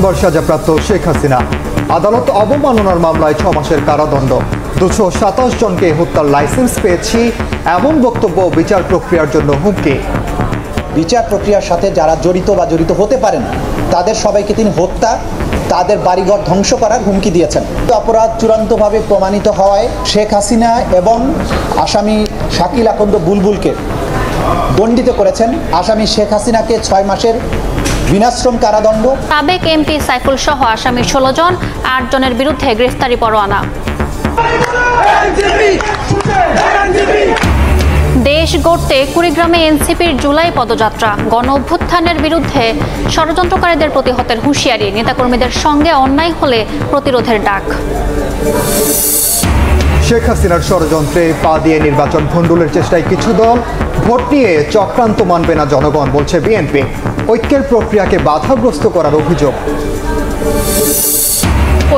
মৃত্যুদণ্ডাদেশ সাজাপ্রাপ্ত শেখ হাসিনা। আদালত অবমাননার মামলায় 6 মাসের কারাদণ্ড। 227 জনকে হত্যার লাইসেন্স পেয়েছি এমন বক্তব্য বিচার প্রক্রিয়ার জন্য হুমকি। বিচার প্রক্রিয়ার সাথে যারা জড়িত বা জড়িত হতে পারেন তাদের সবাইকে তিনি হত্যা, তাদের বাড়িঘর ধ্বংস করার হুমকি দিয়েছেন। অপরাধ চূড়ান্তভাবে প্রমাণিত হওয়ায় শেখ হাসিনা এবং আসামি শাকিল আকন্দ বুলবুলকে দণ্ডিত করেছেন। আসামি শেখ হাসিনাকে 6 মাসের বিনাশ্রম কারাদণ্ড। সাবেক এমপি সাইফুল সহ আসামি 16 জন, 8 জনের বিরুদ্ধে গ্রেফতারি পরোয়ানা। দেশ গড়তে কুড়িগ্রামে এনসিপির জুলাই পদযাত্রা। গণ অভ্যুত্থানের বিরুদ্ধে ষড়যন্ত্রকারীদের প্রতিহতের হুঁশিয়ারি। নেতাকর্মীদের সঙ্গে অন্যায় হলে প্রতিরোধের ডাক। শেখ হাসিনার ষড়যন্ত্রে পা দিয়ে নির্বাচন ভণ্ডুলের চেষ্টায় কিছু দল। ভোট নিয়ে চক্রান্ত মানবে না জনগণ, বলছে বিএনপি। ঐক্যের প্রক্রিয়াকে বাধাগ্রস্ত করার অভিযোগ।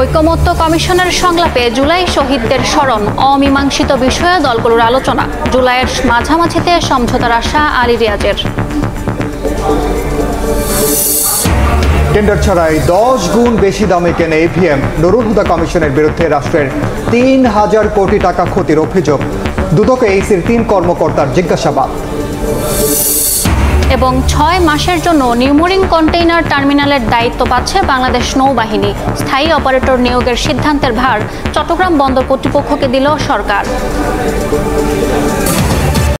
ঐকমত্য কমিশনের সংলাপে জুলাই শহীদদের স্মরণ অমীমাংসিত বিষয়ে দলগুলোর আলোচনা। জুলাইয়ের মাঝামাঝিতে সমঝোতার আশা আলী রিয়াজের। টেন্ডার ছাড়াই 10 গুণ বেশি দামে কেনে ইভিএম। নুরুল হুদা কমিশনের বিরুদ্ধে রাষ্ট্রের 3000 কোটি টাকা ক্ষতির অভিযোগ। দুদকে এইসির 3 কর্মকর্তার জিজ্ঞাসাবাদ। এবং 6 মাসের জন্য নিউমোরিং কন্টেইনার টার্মিনালের দায়িত্ব পাচ্ছে বাংলাদেশ নৌবাহিনী। স্থায়ী অপারেটর নিয়োগের সিদ্ধান্তের ভার চট্টগ্রাম বন্দর কর্তৃপক্ষকে দিল সরকার।